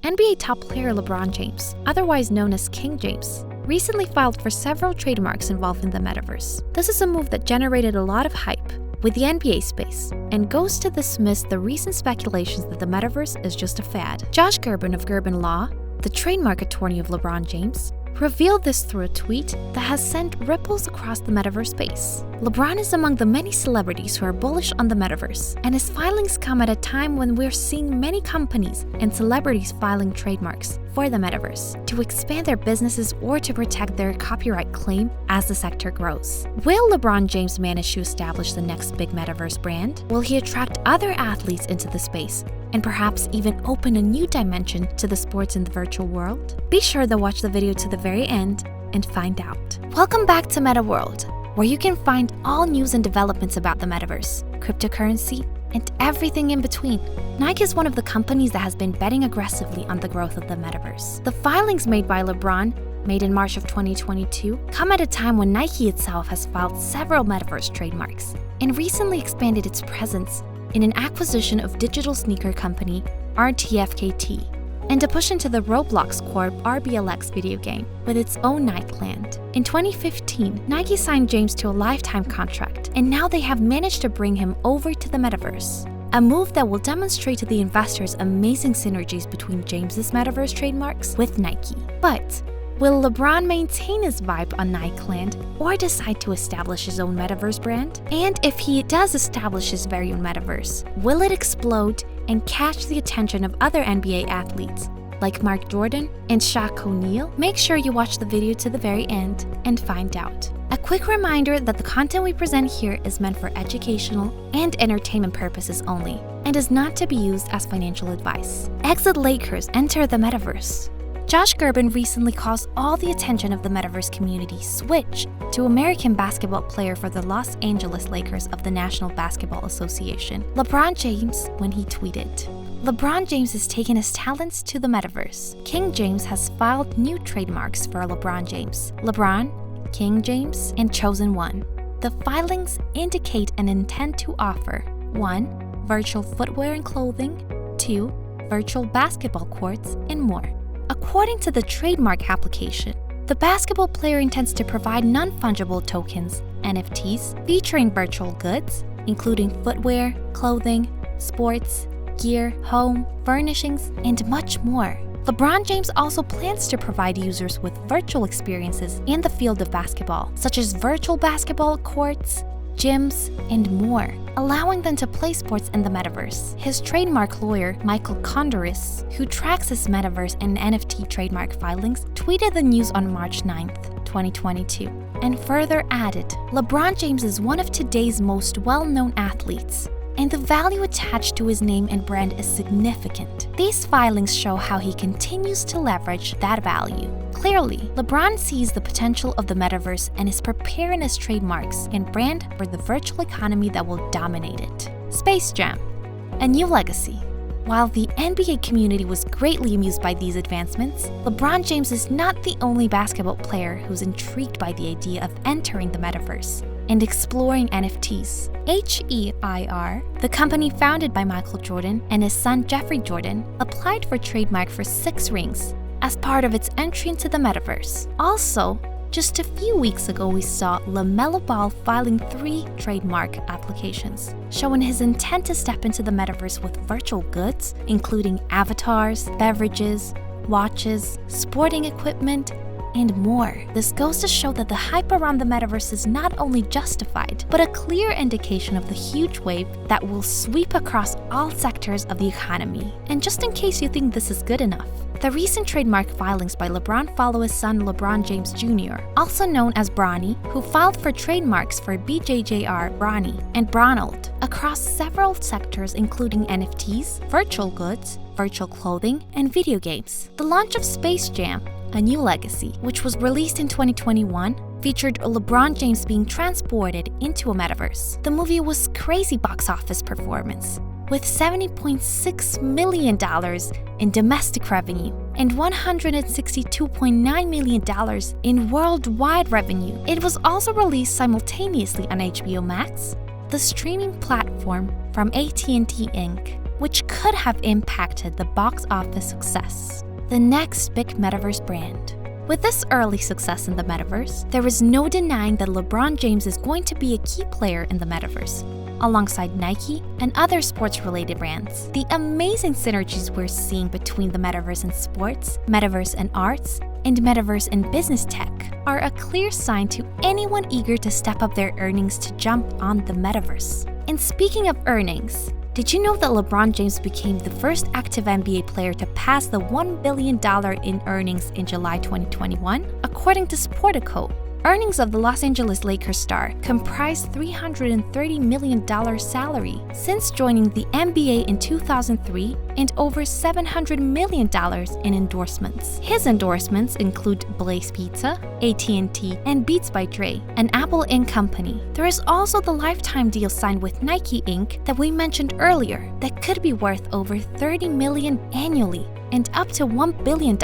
NBA top player LeBron James, otherwise known as King James, recently filed for several trademarks involved in the metaverse. This is a move that generated a lot of hype with the NBA space and goes to dismiss the recent speculations that the metaverse is just a fad. Gerben of Gerben Law, the trademark attorney of LeBron James, revealed this through a tweet that has sent ripples across the metaverse space. LeBron is among the many celebrities who are bullish on the metaverse, and his filings come at a time when we're seeing many companies and celebrities filing trademarks for the metaverse to expand their businesses or to protect their copyright claim as the sector grows. Will LeBron James manage to establish the next big metaverse brand? Will he attract other athletes into the space and perhaps even open a new dimension to the sports in the virtual world? Be sure to watch the video to the very end and find out. Welcome back to Metaworld, where you can find all news and developments about the metaverse, cryptocurrency, and everything in between. Nike is one of the companies that has been betting aggressively on the growth of the metaverse. The filings made by LeBron, made in March of 2022, come at a time when Nike itself has filed several metaverse trademarks and recently expanded its presence in an acquisition of digital sneaker company RTFKT, and a push into the Roblox Corp RBLX video game with its own Nikeland. In 2015, Nike signed James to a lifetime contract, and now they have managed to bring him over to the metaverse. A move that will demonstrate to the investors amazing synergies between James's metaverse trademarks with Nike. But will LeBron maintain his vibe on Nikeland or decide to establish his own metaverse brand? And if he does establish his very own metaverse, will it explode and catch the attention of other NBA athletes like Mark Jordan and Shaq O'Neal? Make sure you watch the video to the very end and find out. A quick reminder that the content we present here is meant for educational and entertainment purposes only and is not to be used as financial advice. Exit Lakers enter the metaverse. Josh Gerben recently caused all the attention of the metaverse community switch to American basketball player for the Los Angeles Lakers of the National Basketball Association, LeBron James, when he tweeted, "LeBron James has taken his talents to the metaverse. King James has filed new trademarks for LeBron James. LeBron, King James, and Chosen One. The filings indicate an intent to offer 1. Virtual footwear and clothing, 2. Virtual basketball courts, and more." According to the trademark application, the basketball player intends to provide non-fungible tokens, NFTs, featuring virtual goods, including footwear, clothing, sports, gear, home, furnishings, and much more. LeBron James also plans to provide users with virtual experiences in the field of basketball, such as virtual basketball courts, gyms, and more, allowing them to play sports in the metaverse. His trademark lawyer, Michael Condoris, who tracks his metaverse and NFT trademark filings, tweeted the news on March 9th, 2022, and further added, "LeBron James is one of today's most well-known athletes, and the value attached to his name and brand is significant. These filings show how he continues to leverage that value." Clearly, LeBron sees the potential of the metaverse and is preparing his trademarks and brand for the virtual economy that will dominate it. Space Jam: a new legacy. While the NBA community was greatly amused by these advancements, LeBron James is not the only basketball player who's intrigued by the idea of entering the metaverse and exploring NFTs. HEIR, the company founded by Michael Jordan and his son Jeffrey Jordan, applied for trademark for 6 rings as part of its entry into the metaverse. Also, just a few weeks ago, we saw LaMelo Ball filing 3 trademark applications, showing his intent to step into the metaverse with virtual goods, including avatars, beverages, watches, sporting equipment, and more. This goes to show that the hype around the metaverse is not only justified, but a clear indication of the huge wave that will sweep across all sectors of the economy. And just in case you think this is good enough, the recent trademark filings by LeBron follow his son LeBron James Jr., also known as Bronny, who filed for trademarks for BJJR Bronny and Bronald across several sectors including NFTs, virtual goods, virtual clothing, and video games. The launch of Space Jam: A New Legacy, which was released in 2021, featured LeBron James being transported into a metaverse. The movie was crazy box office performance, with $70.6 million in domestic revenue and $162.9 million in worldwide revenue. It was also released simultaneously on HBO Max, the streaming platform from AT&T Inc. which could have impacted the box office success. The next big Metaverse brand. With this early success in the Metaverse, there is no denying that LeBron James is going to be a key player in the Metaverse, alongside Nike and other sports-related brands. The amazing synergies we're seeing between the Metaverse and sports, Metaverse and arts, and Metaverse and business tech are a clear sign to anyone eager to step up their earnings to jump on the Metaverse. And speaking of earnings, did you know that LeBron James became the first active NBA player to pass the $1 billion in earnings in July 2021? According to Sportico, earnings of the Los Angeles Lakers star comprised $330 million salary since joining the NBA in 2003 and over $700 million in endorsements. His endorsements include Blaze Pizza, AT&T, and Beats by Dre, an Apple Inc. company. There is also the lifetime deal signed with Nike Inc. that we mentioned earlier that could be worth over $30 million annually and up to $1 billion.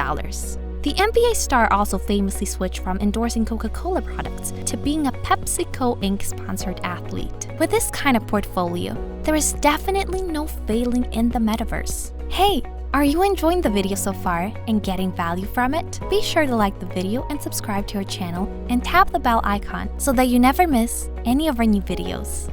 The NBA star also famously switched from endorsing Coca-Cola products to being a PepsiCo Inc.-sponsored athlete. With this kind of portfolio, there is definitely no failing in the Metaverse. Hey, are you enjoying the video so far and getting value from it? Be sure to like the video and subscribe to our channel and tap the bell icon so that you never miss any of our new videos.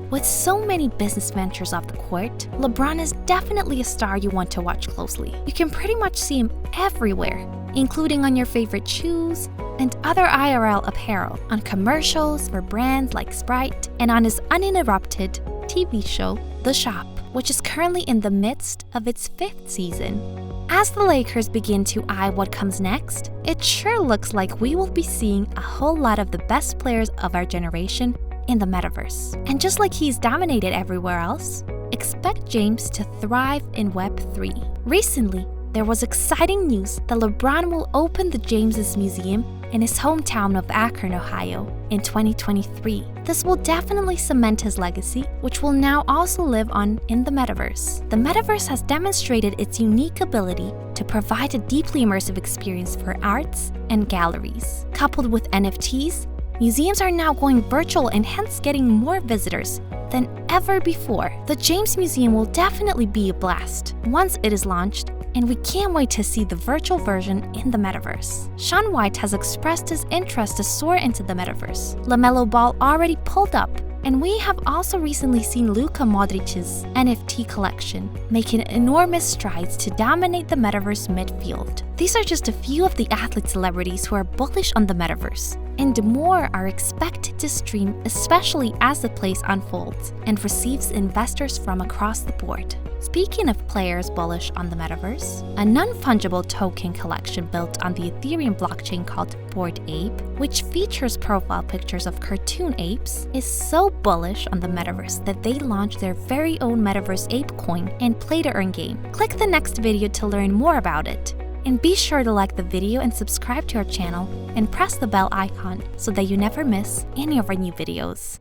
With so many business ventures off the court, LeBron is definitely a star you want to watch closely. You can pretty much see him everywhere, including on your favorite shoes and other IRL apparel, on commercials for brands like Sprite, and on his uninterrupted TV show, The Shop, which is currently in the midst of its 5th season. As the Lakers begin to eye what comes next, it sure looks like we will be seeing a whole lot of the best players of our generation in the Metaverse. And just like he's dominated everywhere else, expect James to thrive in Web3. Recently, there was exciting news that LeBron will open the James' Museum in his hometown of Akron, Ohio, in 2023. This will definitely cement his legacy, which will now also live on in the Metaverse. The Metaverse has demonstrated its unique ability to provide a deeply immersive experience for arts and galleries. Coupled with NFTs, museums are now going virtual and hence getting more visitors than ever before. The James Museum will definitely be a blast once it is launched, and we can't wait to see the virtual version in the Metaverse. Shaun White has expressed his interest to soar into the Metaverse. LaMelo Ball already pulled up, and we have also recently seen Luka Modric's NFT collection making enormous strides to dominate the Metaverse midfield. These are just a few of the athlete celebrities who are bullish on the Metaverse, and more are expected to stream, especially as the place unfolds and receives investors from across the board. Speaking of players bullish on the Metaverse, a non-fungible token collection built on the Ethereum blockchain called Bored Ape, which features profile pictures of cartoon apes, is so bullish on the Metaverse that they launched their very own Metaverse Ape coin and play-to-earn game. Click the next video to learn more about it. And be sure to like the video and subscribe to our channel and press the bell icon so that you never miss any of our new videos.